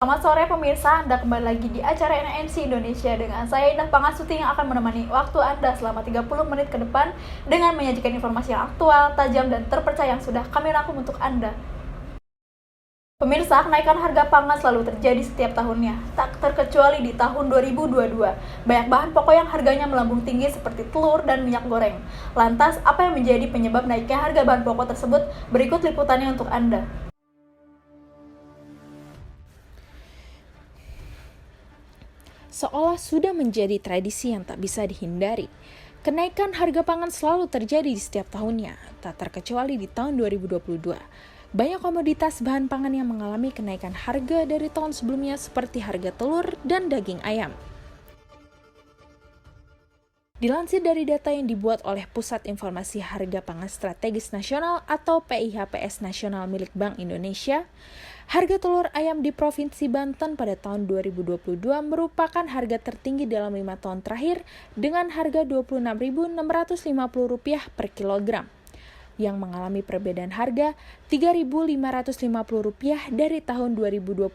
Selamat sore pemirsa, Anda kembali lagi di acara NMC Indonesia dengan saya Indah Pangasuti yang akan menemani waktu Anda selama 30 menit ke depan dengan menyajikan informasi yang aktual, tajam, dan terpercaya yang sudah kami rangkum untuk Anda. Pemirsa, kenaikan harga pangan selalu terjadi setiap tahunnya, tak terkecuali di tahun 2022. Banyak bahan pokok yang harganya melambung tinggi seperti telur dan minyak goreng. Lantas, apa yang menjadi penyebab naiknya harga bahan pokok tersebut? Berikut liputannya untuk Anda. Seolah sudah menjadi tradisi yang tak bisa dihindari. Kenaikan harga pangan selalu terjadi di setiap tahunnya, tak terkecuali di tahun 2022. Banyak komoditas bahan pangan yang mengalami kenaikan harga dari tahun sebelumnya seperti harga telur dan daging ayam. Dilansir dari data yang dibuat oleh Pusat Informasi Harga Pangan Strategis Nasional atau PIHPS Nasional milik Bank Indonesia, harga telur ayam di Provinsi Banten pada tahun 2022 merupakan harga tertinggi dalam 5 tahun terakhir dengan harga Rp26.650 per kilogram, yang mengalami perbedaan harga Rp3.550 dari tahun 2021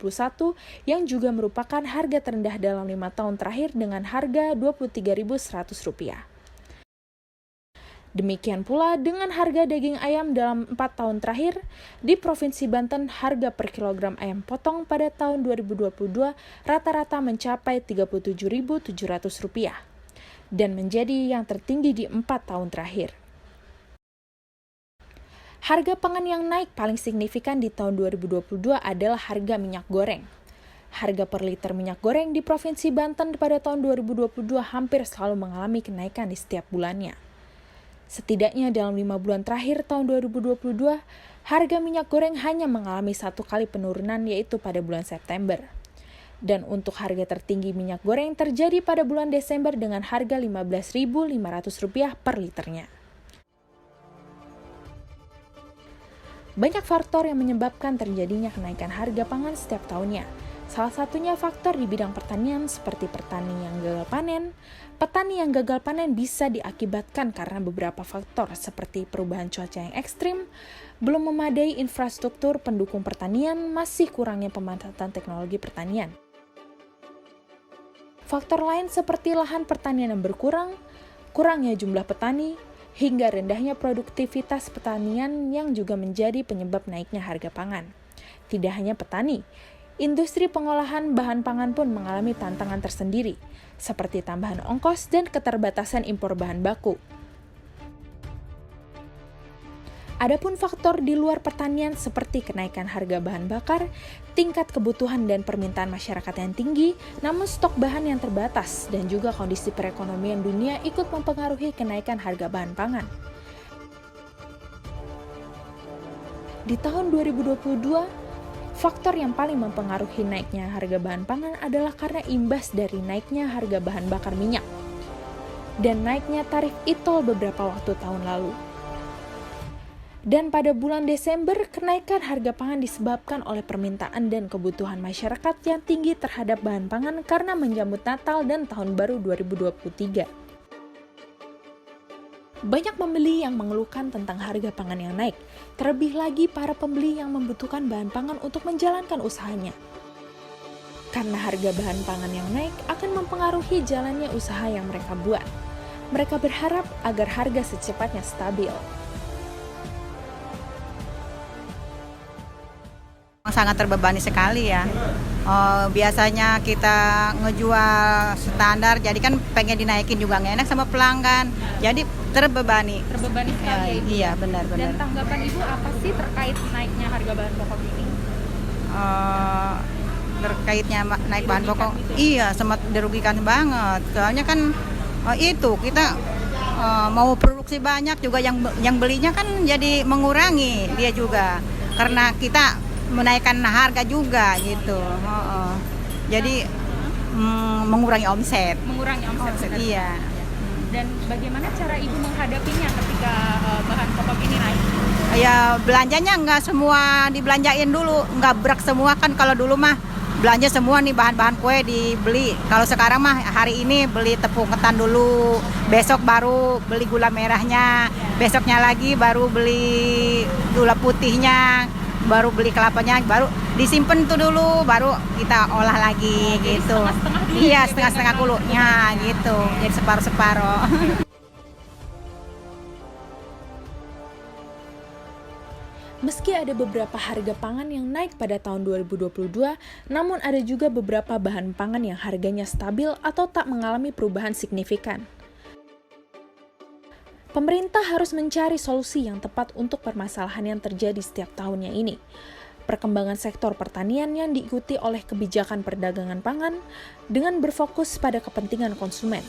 yang juga merupakan harga terendah dalam 5 tahun terakhir dengan harga Rp23.100. Demikian pula dengan harga daging ayam dalam 4 tahun terakhir, di Provinsi Banten harga per kilogram ayam potong pada tahun 2022 rata-rata mencapai Rp37.700 dan menjadi yang tertinggi di 4 tahun terakhir. Harga pangan yang naik paling signifikan di tahun 2022 adalah harga minyak goreng. Harga per liter minyak goreng di Provinsi Banten pada tahun 2022 hampir selalu mengalami kenaikan di setiap bulannya. Setidaknya dalam 5 bulan terakhir tahun 2022, harga minyak goreng hanya mengalami 1 kali penurunan yaitu pada bulan September. Dan untuk harga tertinggi minyak goreng terjadi pada bulan Desember dengan harga Rp15.500 per liternya. Banyak faktor yang menyebabkan terjadinya kenaikan harga pangan setiap tahunnya. Salah satunya faktor di bidang pertanian seperti petani yang gagal panen. Petani yang gagal panen bisa diakibatkan karena beberapa faktor seperti perubahan cuaca yang ekstrim, belum memadai infrastruktur pendukung pertanian, masih kurangnya pemanfaatan teknologi pertanian. Faktor lain seperti lahan pertanian yang berkurang, kurangnya jumlah petani, hingga rendahnya produktivitas pertanian yang juga menjadi penyebab naiknya harga pangan. Tidak hanya petani, industri pengolahan bahan pangan pun mengalami tantangan tersendiri, seperti tambahan ongkos dan keterbatasan impor bahan baku. Adapun faktor di luar pertanian seperti kenaikan harga bahan bakar, tingkat kebutuhan dan permintaan masyarakat yang tinggi, namun stok bahan yang terbatas, dan juga kondisi perekonomian dunia ikut mempengaruhi kenaikan harga bahan pangan. Di tahun 2022, faktor yang paling mempengaruhi naiknya harga bahan pangan adalah karena imbas dari naiknya harga bahan bakar minyak dan naiknya tarif e-tol beberapa waktu tahun lalu. Dan pada bulan Desember, kenaikan harga pangan disebabkan oleh permintaan dan kebutuhan masyarakat yang tinggi terhadap bahan pangan karena menyambut Natal dan Tahun Baru 2023. Banyak pembeli yang mengeluhkan tentang harga pangan yang naik, terlebih lagi para pembeli yang membutuhkan bahan pangan untuk menjalankan usahanya. Karena harga bahan pangan yang naik akan mempengaruhi jalannya usaha yang mereka buat. Mereka berharap agar harga secepatnya stabil. Sangat terbebani sekali ya. Biasanya kita ngejual standar, jadi kan pengen dinaikin juga nggak enak sama pelanggan. Jadi terbebani. Terbebani sekali ya, Ibu. Iya, benar-benar. Dan tanggapan Ibu apa sih terkait naiknya harga bahan pokok ini? Terkaitnya naik bahan pokok, iya sangat dirugikan banget. Soalnya kan itu kita mau produksi banyak juga yang belinya kan jadi mengurangi dia juga. Karena kita menaikkan harga juga gitu. Jadi mengurangi omset. Mengurangi omset. Iya. Dan bagaimana cara ibu menghadapinya ketika bahan pokok ini naik? Ya belanjanya nggak semua dibelanjain dulu, nggak berak semua kan. Kalau dulu mah belanja semua nih bahan-bahan kue dibeli. Kalau sekarang mah hari ini beli tepung ketan dulu, besok baru beli gula merahnya, besoknya lagi baru beli gula putihnya, baru beli kelapanya, baru disimpan tuh dulu, baru kita olah lagi gitu. Setengah-setengah dulu. Iya, setengah-setengah dulu. Ya gitu. Jadi separuh-separuh. Meski ada beberapa harga pangan yang naik pada tahun 2022, namun ada juga beberapa bahan pangan yang harganya stabil atau tak mengalami perubahan signifikan. Pemerintah harus mencari solusi yang tepat untuk permasalahan yang terjadi setiap tahunnya ini. Perkembangan sektor pertanian yang diikuti oleh kebijakan perdagangan pangan dengan berfokus pada kepentingan konsumen.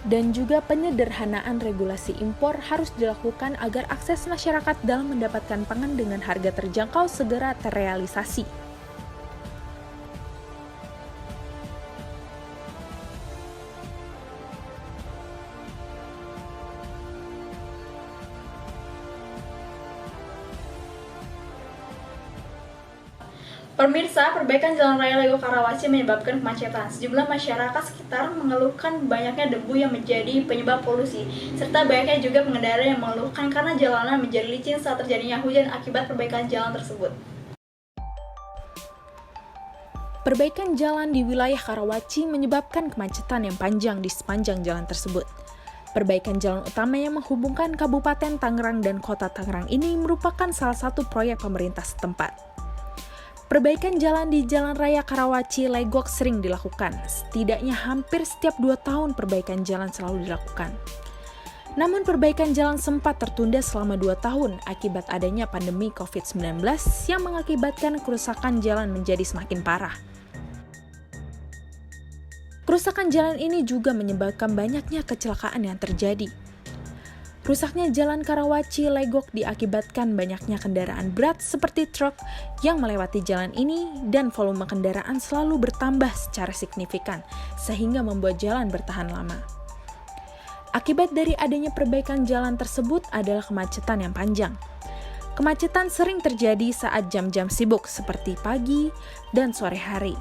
Dan juga penyederhanaan regulasi impor harus dilakukan agar akses masyarakat dalam mendapatkan pangan dengan harga terjangkau segera terrealisasi. Pemirsa, perbaikan Jalan Raya Lego Karawaci menyebabkan kemacetan. Sejumlah masyarakat sekitar mengeluhkan banyaknya debu yang menjadi penyebab polusi, serta banyaknya juga pengendara yang mengeluhkan karena jalanan menjadi licin saat terjadinya hujan akibat perbaikan jalan tersebut. Perbaikan jalan di wilayah Karawaci menyebabkan kemacetan yang panjang di sepanjang jalan tersebut. Perbaikan jalan utama yang menghubungkan Kabupaten Tangerang dan Kota Tangerang ini merupakan salah satu proyek pemerintah setempat. Perbaikan jalan di Jalan Raya Karawaci Legok sering dilakukan. Setidaknya hampir setiap 2 tahun perbaikan jalan selalu dilakukan. Namun perbaikan jalan sempat tertunda selama 2 tahun akibat adanya pandemi COVID-19 yang mengakibatkan kerusakan jalan menjadi semakin parah. Kerusakan jalan ini juga menyebabkan banyaknya kecelakaan yang terjadi. Rusaknya Jalan Karawaci Legok diakibatkan banyaknya kendaraan berat seperti truk yang melewati jalan ini dan volume kendaraan selalu bertambah secara signifikan sehingga membuat jalan bertahan lama. Akibat dari adanya perbaikan jalan tersebut adalah kemacetan yang panjang. Kemacetan sering terjadi saat jam-jam sibuk seperti pagi dan sore hari.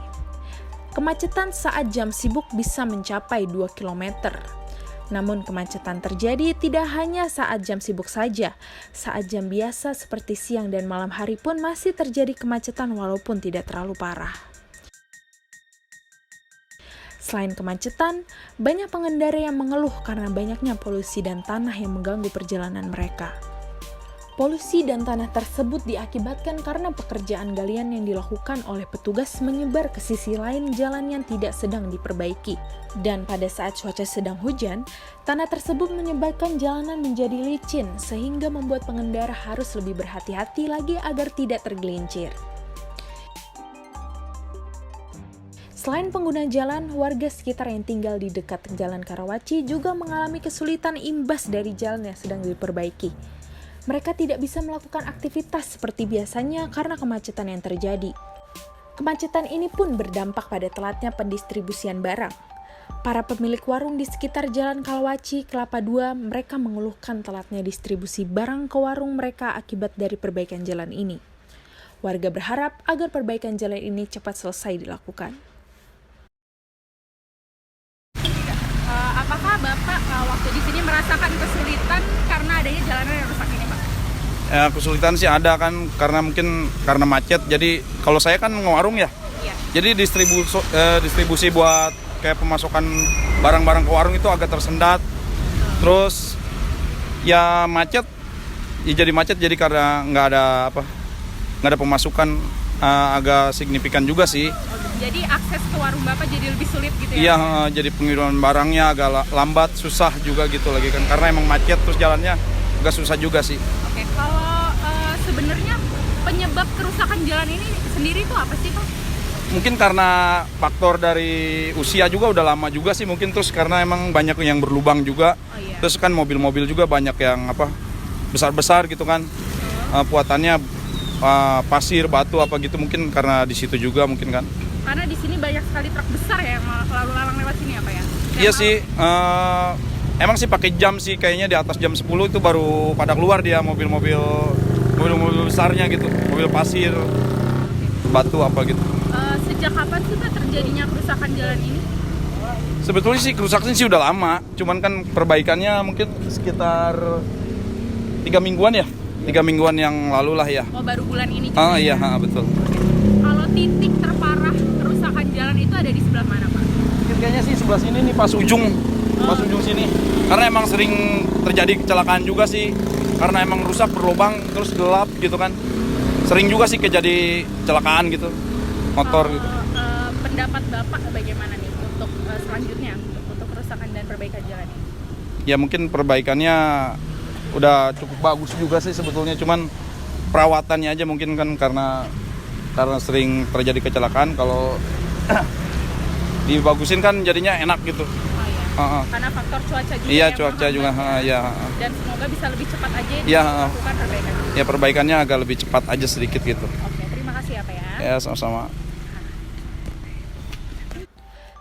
Kemacetan saat jam sibuk bisa mencapai 2 km. Namun kemacetan terjadi tidak hanya saat jam sibuk saja. Saat jam biasa seperti siang dan malam hari pun masih terjadi kemacetan walaupun tidak terlalu parah. Selain kemacetan, banyak pengendara yang mengeluh karena banyaknya polusi dan tanah yang mengganggu perjalanan mereka. Polusi dan tanah tersebut diakibatkan karena pekerjaan galian yang dilakukan oleh petugas menyebar ke sisi lain jalan yang tidak sedang diperbaiki. Dan pada saat cuaca sedang hujan, tanah tersebut menyebabkan jalanan menjadi licin sehingga membuat pengendara harus lebih berhati-hati lagi agar tidak tergelincir. Selain pengguna jalan, warga sekitar yang tinggal di dekat Jalan Karawaci juga mengalami kesulitan imbas dari jalan yang sedang diperbaiki. Mereka tidak bisa melakukan aktivitas seperti biasanya karena kemacetan yang terjadi. Kemacetan ini pun berdampak pada telatnya pendistribusian barang. Para pemilik warung di sekitar Jalan Karawaci, Kelapa II, mereka mengeluhkan telatnya distribusi barang ke warung mereka akibat dari perbaikan jalan ini. Warga berharap agar perbaikan jalan ini cepat selesai dilakukan. Apakah Bapak waktu di sini merasakan kesulitan karena adanya jalanan yang rusak ini, Pak? Ya, kesulitan sih ada kan karena macet. Jadi kalau saya kan ngewarung ya. Iya. Jadi distribusi buat kayak pemasukan barang-barang ke warung itu agak tersendat. Terus ya macet. Ya jadi macet jadi karena nggak ada pemasukan agak signifikan juga sih. Jadi akses ke warung Bapak jadi lebih sulit gitu ya? Iya, jadi pengiriman barangnya agak lambat, susah juga gitu lagi kan. Karena emang macet terus jalannya agak susah juga sih. Oke, kalau sebenarnya penyebab kerusakan jalan ini sendiri itu apa sih, Pak? Mungkin karena faktor dari usia juga udah lama juga sih mungkin, terus karena emang banyak yang berlubang juga. Oh, iya. Terus kan mobil-mobil juga banyak yang besar-besar gitu kan. Puatannya pasir, batu apa gitu, mungkin karena di situ juga mungkin kan. Karena di sini banyak sekali truk besar ya yang lalu lalang lewat sini apa ya? Iya sih, emang sih pakai jam sih, kayaknya di atas jam 10 itu baru pada keluar dia mobil-mobil besarnya gitu, mobil pasir, batu apa gitu. Sejak kapan sih Pak terjadinya kerusakan jalan ini? Sebetulnya sih kerusakan sih udah lama, cuman kan perbaikannya mungkin sekitar 3 mingguan ya, 3 mingguan yang lalu lah ya. Oh, baru bulan ini juga. Iya, betul. Kalau titik terparah kerusakan jalan itu ada di sebelah mana Pak? Kayaknya sih sebelah sini nih, pas ujung sini. Karena emang sering terjadi kecelakaan juga sih, karena emang rusak berlubang terus gelap gitu kan. Sering juga sih kejadi kecelakaan gitu, motor gitu. Pendapat Bapak bagaimana nih untuk selanjutnya untuk kerusakan dan perbaikan jalan ini? Ya mungkin perbaikannya udah cukup bagus juga sih sebetulnya, cuman perawatannya aja mungkin kan karena sering terjadi kecelakaan. Kalau dibagusin kan jadinya enak gitu. Oh iya. Karena faktor cuaca juga. Iya, yang cuaca juga. Ya. Dan semoga bisa lebih cepat aja dilakukan perbaikannya. Ya, perbaikannya agak lebih cepat aja sedikit gitu. Oke, terima kasih ya Pak ya. Ya, sama-sama.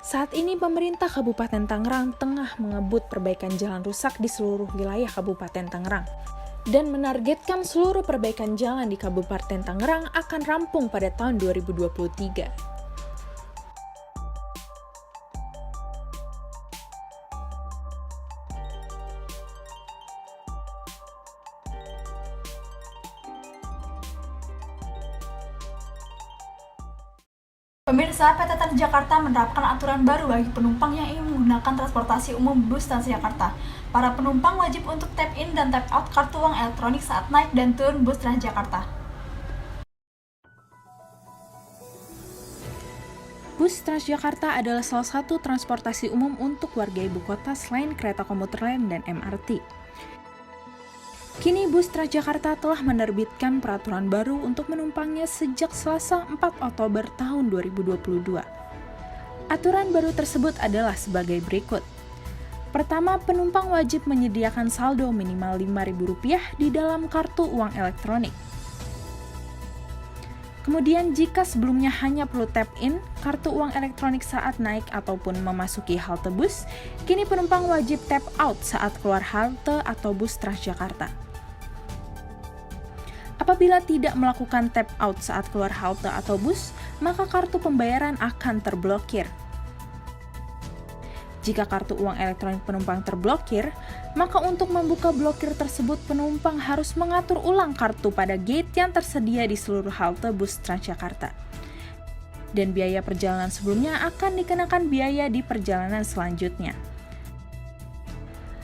Saat ini pemerintah Kabupaten Tangerang tengah mengebut perbaikan jalan rusak di seluruh wilayah Kabupaten Tangerang dan menargetkan seluruh perbaikan jalan di Kabupaten Tangerang akan rampung pada tahun 2023. Pemirsa, PT Transjakarta menerapkan aturan baru bagi penumpang yang ingin menggunakan transportasi umum bus Transjakarta. Para penumpang wajib untuk tap in dan tap out kartu uang elektronik saat naik dan turun bus Transjakarta. Bus Transjakarta adalah salah satu transportasi umum untuk warga ibu kota selain kereta komuter lain dan MRT. Kini bus Transjakarta telah menerbitkan peraturan baru untuk menumpangnya sejak Selasa 4 Oktober tahun 2022. Aturan baru tersebut adalah sebagai berikut. Pertama, penumpang wajib menyediakan saldo minimal Rp5.000 di dalam kartu uang elektronik. Kemudian jika sebelumnya hanya perlu tap in kartu uang elektronik saat naik ataupun memasuki halte bus, kini penumpang wajib tap out saat keluar halte atau bus Transjakarta. Apabila tidak melakukan tap out saat keluar halte atau bus, maka kartu pembayaran akan terblokir. Jika kartu uang elektronik penumpang terblokir, maka untuk membuka blokir tersebut penumpang harus mengatur ulang kartu pada gate yang tersedia di seluruh halte bus Transjakarta. Dan biaya perjalanan sebelumnya akan dikenakan biaya di perjalanan selanjutnya.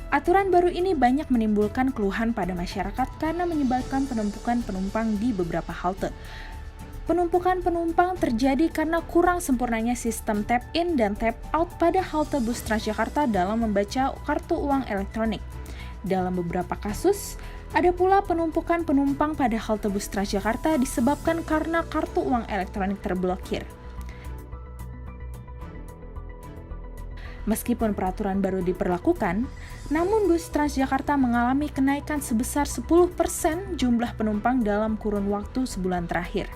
Aturan baru ini banyak menimbulkan keluhan pada masyarakat karena menyebabkan penumpukan penumpang di beberapa halte. Penumpukan penumpang terjadi karena kurang sempurnanya sistem tap in dan tap out pada halte bus Transjakarta dalam membaca kartu uang elektronik. Dalam beberapa kasus, ada pula penumpukan penumpang pada halte bus Transjakarta disebabkan karena kartu uang elektronik terblokir. Meskipun peraturan baru diberlakukan, namun bus Transjakarta mengalami kenaikan sebesar 10% jumlah penumpang dalam kurun waktu sebulan terakhir.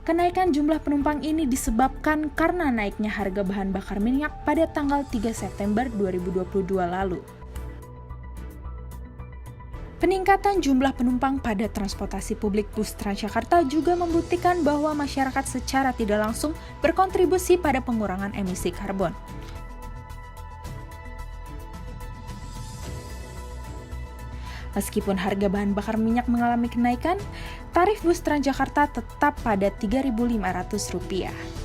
Kenaikan jumlah penumpang ini disebabkan karena naiknya harga bahan bakar minyak pada tanggal 3 September 2022 lalu. Peningkatan jumlah penumpang pada transportasi publik bus Transjakarta juga membuktikan bahwa masyarakat secara tidak langsung berkontribusi pada pengurangan emisi karbon. Meskipun harga bahan bakar minyak mengalami kenaikan, tarif bus Transjakarta tetap pada Rp3.500.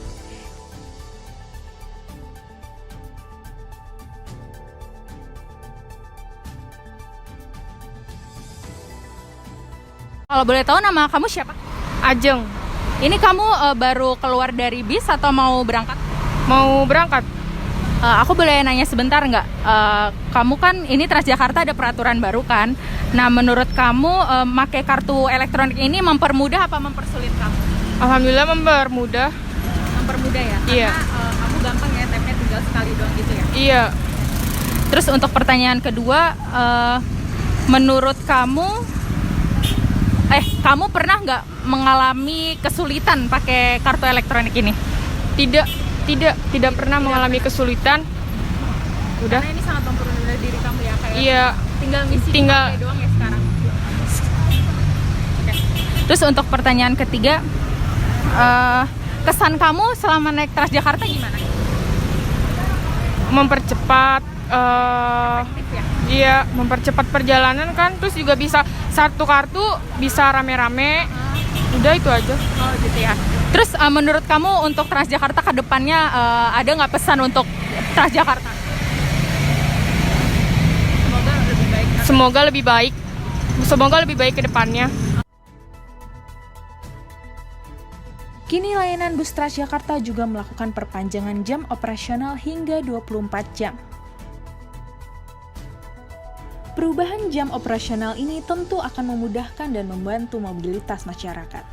Kalau boleh tahu nama kamu siapa? Ajeng, Ini kamu baru keluar dari bis atau mau berangkat? mau berangkat. Aku boleh nanya sebentar nggak? Kamu kan ini Transjakarta ada peraturan baru kan? Nah, menurut kamu pakai kartu elektronik ini mempermudah apa mempersulit kamu? Alhamdulillah mempermudah. Mempermudah ya? Iya. Karena kamu gampang ya, tap-nya tinggal sekali doang gitu ya? Iya. Terus untuk pertanyaan kedua, menurut kamu kamu pernah nggak mengalami kesulitan pakai kartu elektronik ini? Tidak pernah mengalami kesulitan. Udah. Karena ini sangat mempermudah diri kamu ya, kayak Iya. tinggal ngisi Tinggal- pakai doang ya sekarang. Oke. Terus untuk pertanyaan ketiga, kesan kamu selama naik Transjakarta gimana? Mempercepat Aktif ya? iya, mempercepat perjalanan kan, terus juga bisa satu kartu bisa rame-rame. Udah itu aja. Oh gitu ya. Terus menurut kamu untuk Transjakarta ke depannya ada nggak pesan untuk Transjakarta? Semoga lebih baik. Semoga lebih baik ke depannya. Kini layanan bus Transjakarta juga melakukan perpanjangan jam operasional hingga 24 jam. Perubahan jam operasional ini tentu akan memudahkan dan membantu mobilitas masyarakat.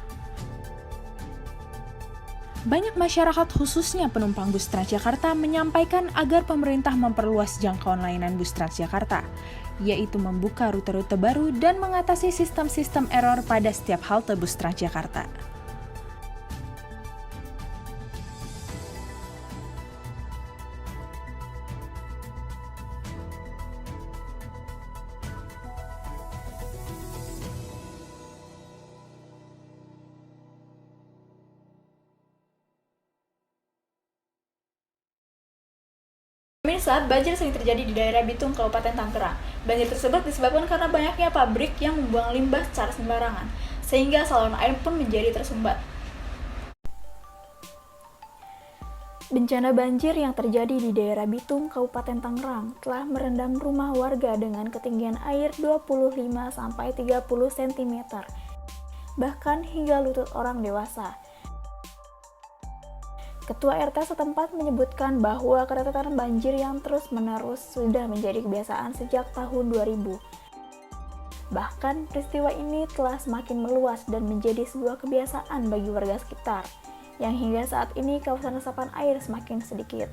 Banyak masyarakat khususnya penumpang bus Transjakarta menyampaikan agar pemerintah memperluas jangkauan layanan bus Transjakarta, yaitu membuka rute-rute baru dan mengatasi sistem-sistem error pada setiap halte bus Transjakarta. Pemirsa, banjir sering terjadi di daerah Bitung, Kabupaten Tangerang. Banjir tersebut disebabkan karena banyaknya pabrik yang membuang limbah secara sembarangan, sehingga saluran air pun menjadi tersumbat. Bencana banjir yang terjadi di daerah Bitung, Kabupaten Tangerang telah merendam rumah warga dengan ketinggian air 25-30 cm, bahkan hingga lutut orang dewasa. Ketua RT setempat menyebutkan bahwa keretatan banjir yang terus-menerus sudah menjadi kebiasaan sejak tahun 2000. Bahkan peristiwa ini telah semakin meluas dan menjadi sebuah kebiasaan bagi warga sekitar, yang hingga saat ini kawasan resapan air semakin sedikit.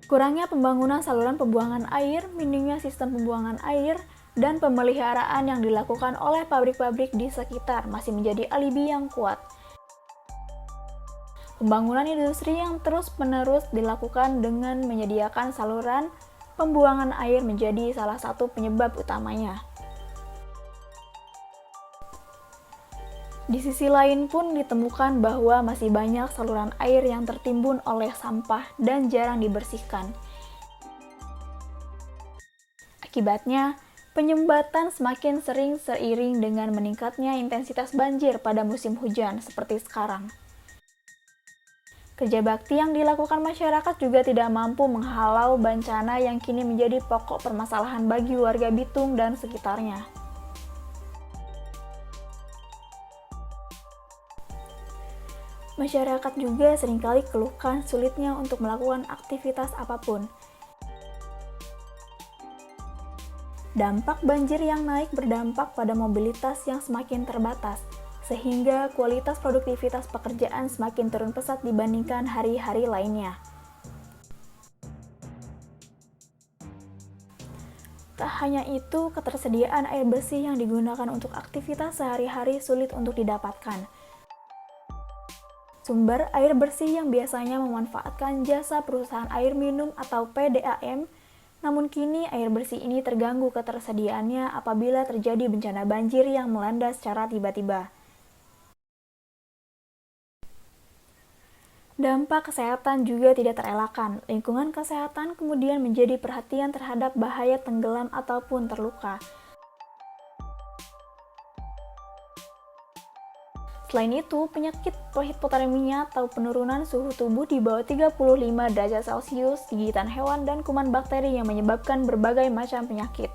Kurangnya pembangunan saluran pembuangan air, minimnya sistem pembuangan air, dan pemeliharaan yang dilakukan oleh pabrik-pabrik di sekitar masih menjadi alibi yang kuat. Pembangunan industri yang terus-menerus dilakukan dengan menyediakan saluran pembuangan air menjadi salah satu penyebab utamanya. Di sisi lain pun ditemukan bahwa masih banyak saluran air yang tertimbun oleh sampah dan jarang dibersihkan. Akibatnya, penyumbatan semakin sering seiring dengan meningkatnya intensitas banjir pada musim hujan seperti sekarang. Kerja bakti yang dilakukan masyarakat juga tidak mampu menghalau bencana yang kini menjadi pokok permasalahan bagi warga Bitung dan sekitarnya. Masyarakat juga seringkali keluhkan sulitnya untuk melakukan aktivitas apapun. Dampak banjir yang naik berdampak pada mobilitas yang semakin terbatas, sehingga kualitas produktivitas pekerjaan semakin turun pesat dibandingkan hari-hari lainnya. Tak hanya itu, ketersediaan air bersih yang digunakan untuk aktivitas sehari-hari sulit untuk didapatkan. Sumber air bersih yang biasanya memanfaatkan jasa perusahaan air minum atau PDAM, namun kini air bersih ini terganggu ketersediaannya apabila terjadi bencana banjir yang melanda secara tiba-tiba. Dampak kesehatan juga tidak terelakkan. Lingkungan kesehatan kemudian menjadi perhatian terhadap bahaya tenggelam ataupun terluka. Selain itu, penyakit hipotermia atau penurunan suhu tubuh di bawah 35 derajat Celcius, gigitan hewan, dan kuman bakteri yang menyebabkan berbagai macam penyakit.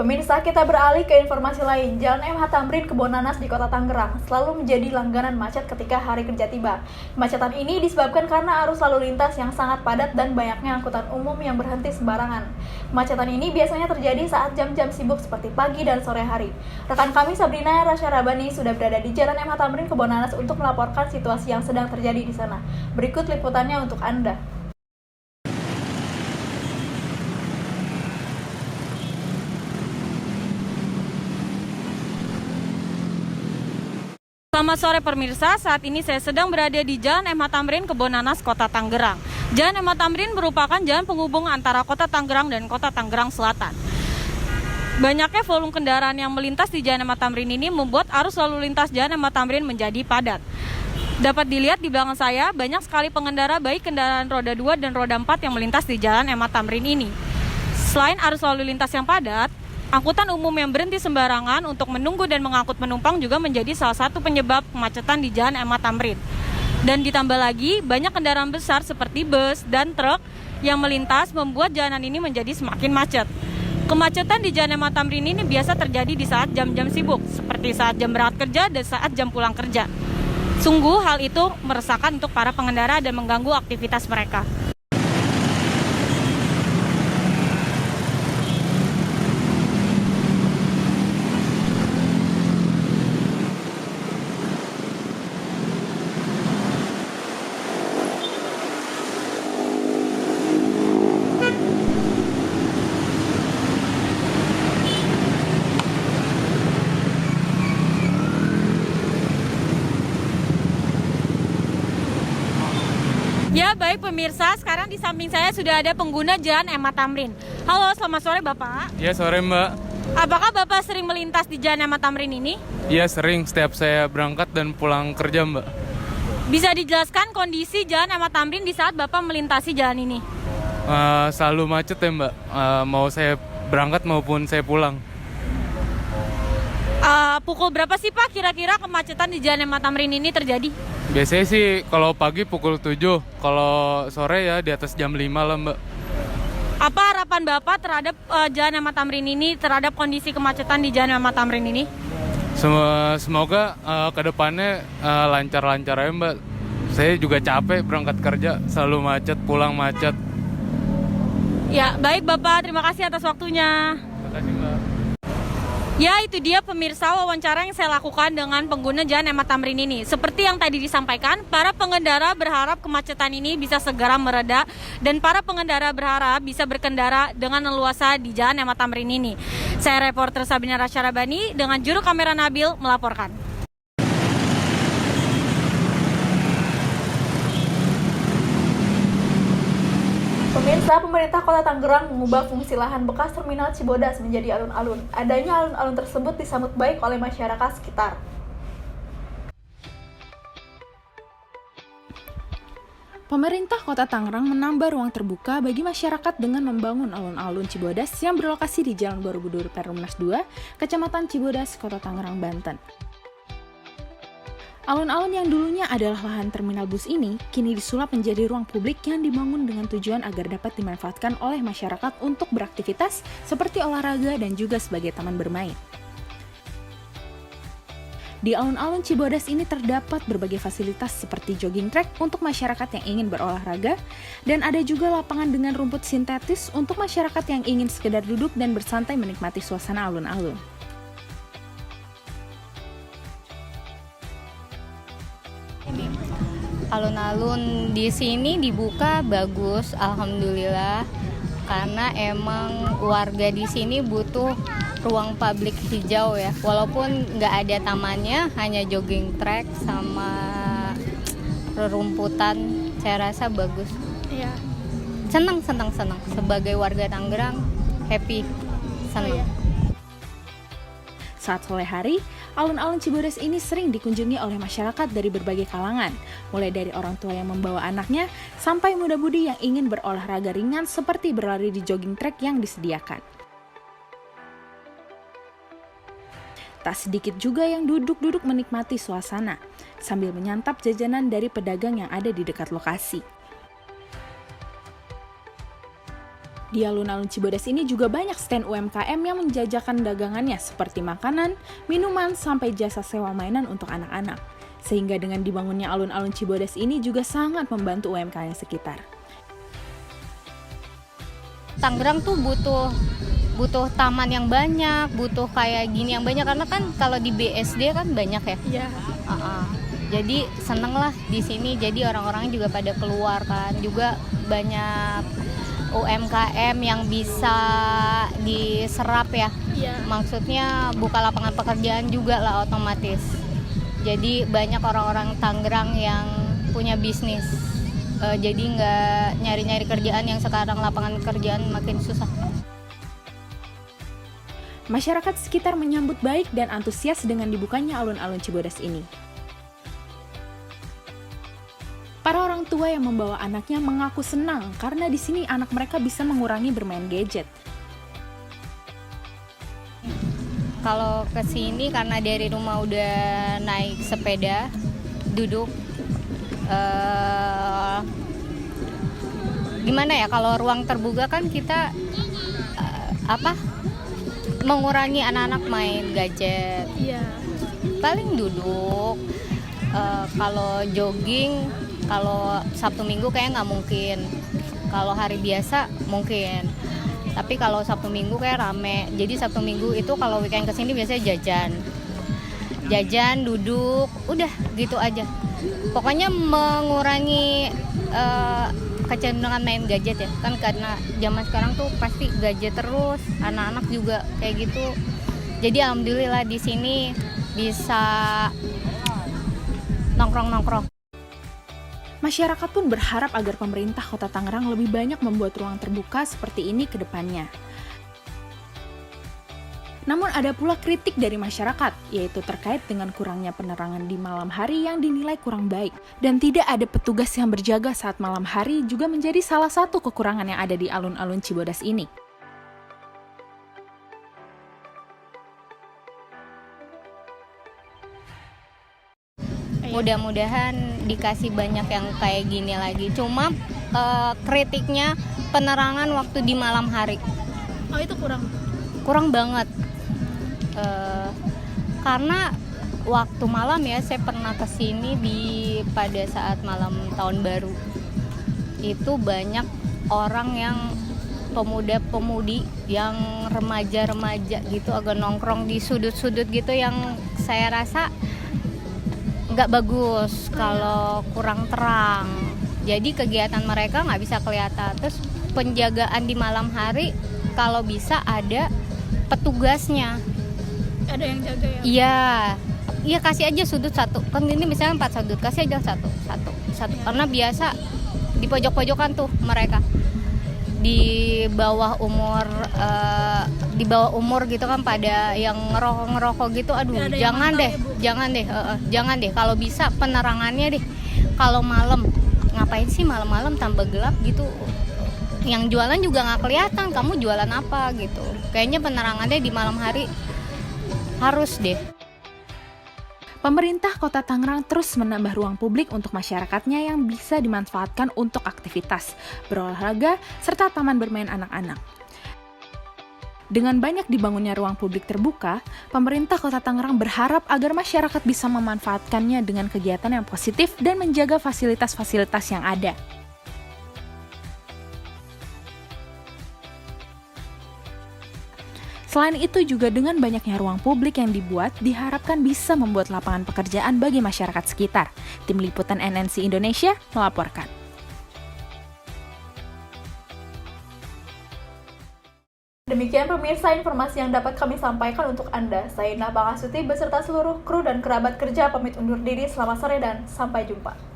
Pemirsa, kita beralih ke informasi lain. Jalan MH Tamrin Kebonanas di Kota Tangerang selalu menjadi langganan macet ketika hari kerja tiba. Kemacetan ini disebabkan karena arus lalu lintas yang sangat padat dan banyaknya angkutan umum yang berhenti sembarangan. Kemacetan ini biasanya terjadi saat jam-jam sibuk seperti pagi dan sore hari. Rekan kami Sabrina Rasyarabani sudah berada di Jalan MH Tamrin Kebonanas untuk melaporkan situasi yang sedang terjadi di sana. Berikut liputannya untuk Anda. Selamat sore pemirsa, saat ini saya sedang berada di Jalan MH Tamrin Kebonanas, Kota Tangerang. Jalan MH Tamrin merupakan jalan penghubung antara Kota Tangerang dan Kota Tangerang Selatan. Banyaknya volume kendaraan yang melintas di Jalan MH Tamrin ini membuat arus lalu lintas Jalan MH Tamrin menjadi padat. Dapat dilihat di belakang saya, banyak sekali pengendara baik kendaraan roda 2 dan roda 4 yang melintas di Jalan MH Tamrin ini. Selain arus lalu lintas yang padat, angkutan umum yang berhenti sembarangan untuk menunggu dan mengangkut penumpang juga menjadi salah satu penyebab kemacetan di Jalan MH Tamrin. Dan ditambah lagi, banyak kendaraan besar seperti bus dan truk yang melintas membuat jalanan ini menjadi semakin macet. Kemacetan di Jalan MH Tamrin ini biasa terjadi di saat jam-jam sibuk, seperti saat jam berangkat kerja dan saat jam pulang kerja. Sungguh hal itu meresahkan untuk para pengendara dan mengganggu aktivitas mereka. Ya baik pemirsa, sekarang di samping saya sudah ada pengguna Jalan MH Tamrin. Halo, selamat sore Bapak. Ya sore Mbak. Apakah Bapak sering melintas di Jalan MH Tamrin ini? Iya sering, setiap saya berangkat dan pulang kerja Mbak. Bisa dijelaskan kondisi Jalan MH Tamrin di saat Bapak melintasi jalan ini? Selalu macet ya Mbak, mau saya berangkat maupun saya pulang. Pukul berapa sih Pak kira-kira kemacetan di Jalan MH Tamrin ini terjadi? Biasanya sih kalau pagi pukul 7, kalau sore ya di atas jam 5 lah Mbak. Apa harapan Bapak terhadap Jalan MH Tamrin ini, terhadap kondisi kemacetan di Jalan MH Tamrin ini? Semoga ke depannya lancar-lancar ya Mbak. Saya juga capek berangkat kerja, selalu macet, pulang macet. Ya, baik Bapak, terima kasih atas waktunya. Terima kasih Mbak. Ya, itu dia pemirsa wawancara yang saya lakukan dengan pengguna Jalan MH Tamrin ini. Seperti yang tadi disampaikan, para pengendara berharap kemacetan ini bisa segera mereda dan para pengendara berharap bisa berkendara dengan leluasa di Jalan MH Tamrin ini. Saya reporter Sabrina Rasyarabani dengan juru kamera Nabil melaporkan. Pemirsa, pemerintah Kota Tangerang mengubah fungsi lahan bekas Terminal Cibodas menjadi alun-alun. Adanya alun-alun tersebut disambut baik oleh masyarakat sekitar. Pemerintah Kota Tangerang menambah ruang terbuka bagi masyarakat dengan membangun alun-alun Cibodas yang berlokasi di Jalan Borobudur Perumnas 2, Kecamatan Cibodas, Kota Tangerang, Banten. Alun-alun yang dulunya adalah lahan terminal bus ini, kini disulap menjadi ruang publik yang dibangun dengan tujuan agar dapat dimanfaatkan oleh masyarakat untuk beraktivitas seperti olahraga dan juga sebagai taman bermain. Di alun-alun Cibodas ini terdapat berbagai fasilitas seperti jogging track untuk masyarakat yang ingin berolahraga, dan ada juga lapangan dengan rumput sintetis untuk masyarakat yang ingin sekedar duduk dan bersantai menikmati suasana alun-alun. Alun-alun di sini dibuka bagus, alhamdulillah, karena emang warga di sini butuh ruang publik hijau ya. Walaupun nggak ada tamannya, hanya jogging track sama rerumputan, saya rasa bagus. Iya. Senang. Sebagai warga Tangerang, happy, senang. Saat sore hari, alun-alun Cibodas ini sering dikunjungi oleh masyarakat dari berbagai kalangan, mulai dari orang tua yang membawa anaknya, sampai muda-mudi yang ingin berolahraga ringan seperti berlari di jogging track yang disediakan. Tak sedikit juga yang duduk-duduk menikmati suasana, sambil menyantap jajanan dari pedagang yang ada di dekat lokasi. Di alun-alun Cibodas ini juga banyak stand UMKM yang menjajakan dagangannya seperti makanan, minuman, sampai jasa sewa mainan untuk anak-anak. Sehingga dengan dibangunnya alun-alun Cibodas ini juga sangat membantu UMKM sekitar. Tangerang tuh butuh taman yang banyak, butuh kayak gini yang banyak, karena kan kalau di BSD kan banyak ya. Iya. Jadi seneng lah di sini, jadi orang-orang juga pada keluar kan, juga banyak UMKM yang bisa diserap ya. Iya. Maksudnya buka lapangan pekerjaan juga lah otomatis. Jadi banyak orang-orang Tangerang yang punya bisnis. Jadi nggak nyari-nyari kerjaan yang sekarang lapangan kerjaan makin susah. Masyarakat sekitar menyambut baik dan antusias dengan dibukanya alun-alun Cibodas ini. Para orang tua yang membawa anaknya mengaku senang karena di sini anak mereka bisa mengurangi bermain gadget. Kalau ke sini karena dari rumah udah naik sepeda, duduk. Gimana ya, kalau ruang terbuka kan kita mengurangi anak-anak main gadget. Iya. Paling duduk. Kalau jogging, kalau Sabtu Minggu kayak nggak mungkin. Kalau hari biasa mungkin. Tapi kalau Sabtu Minggu kayak rame. Jadi Sabtu Minggu itu kalau weekend kesini biasanya jajan, duduk, udah gitu aja. Pokoknya mengurangi kecenderungan main gadget ya. Kan karena zaman sekarang tuh pasti gadget terus, anak-anak juga kayak gitu. Jadi alhamdulillah di sini bisa nongkrong-nongkrong. Masyarakat pun berharap agar pemerintah Kota Tangerang lebih banyak membuat ruang terbuka seperti ini ke depannya. Namun ada pula kritik dari masyarakat, yaitu terkait dengan kurangnya penerangan di malam hari yang dinilai kurang baik. Dan tidak ada petugas yang berjaga saat malam hari juga menjadi salah satu kekurangan yang ada di alun-alun Cibodas ini. Mudah-mudahan dikasih banyak yang kayak gini lagi. Cuma kritiknya penerangan waktu di malam hari. Oh, itu Kurang banget. Karena waktu malam ya, saya pernah kesini pada saat malam tahun baru. Itu banyak orang yang pemuda-pemudi yang remaja-remaja gitu agak nongkrong di sudut-sudut gitu, yang saya rasa nggak bagus kalau kurang terang. Jadi kegiatan mereka nggak bisa kelihatan. Terus penjagaan di malam hari kalau bisa ada petugasnya. Ada yang jaga ya? Iya, kasih aja sudut satu. Kan ini misalnya 4 sudut, kasih aja satu. Karena biasa di pojok-pojokan tuh mereka di bawah umur gitu kan, pada yang ngerokok gitu. Aduh, jangan deh. Kalau bisa penerangannya deh. Kalau malam, ngapain sih malam-malam tambah gelap gitu? Yang jualan juga nggak kelihatan, kamu jualan apa gitu. Kayaknya penerangannya di malam hari harus deh. Pemerintah Kota Tangerang terus menambah ruang publik untuk masyarakatnya yang bisa dimanfaatkan untuk aktivitas, berolahraga, serta taman bermain anak-anak. Dengan banyak dibangunnya ruang publik terbuka, pemerintah Kota Tangerang berharap agar masyarakat bisa memanfaatkannya dengan kegiatan yang positif dan menjaga fasilitas-fasilitas yang ada. Selain itu juga dengan banyaknya ruang publik yang dibuat, diharapkan bisa membuat lapangan pekerjaan bagi masyarakat sekitar. Tim Liputan NNC Indonesia melaporkan. Demikian pemirsa informasi yang dapat kami sampaikan untuk Anda. Saya Nabang Asuti beserta seluruh kru dan kerabat kerja pamit undur diri. Selamat sore dan sampai jumpa.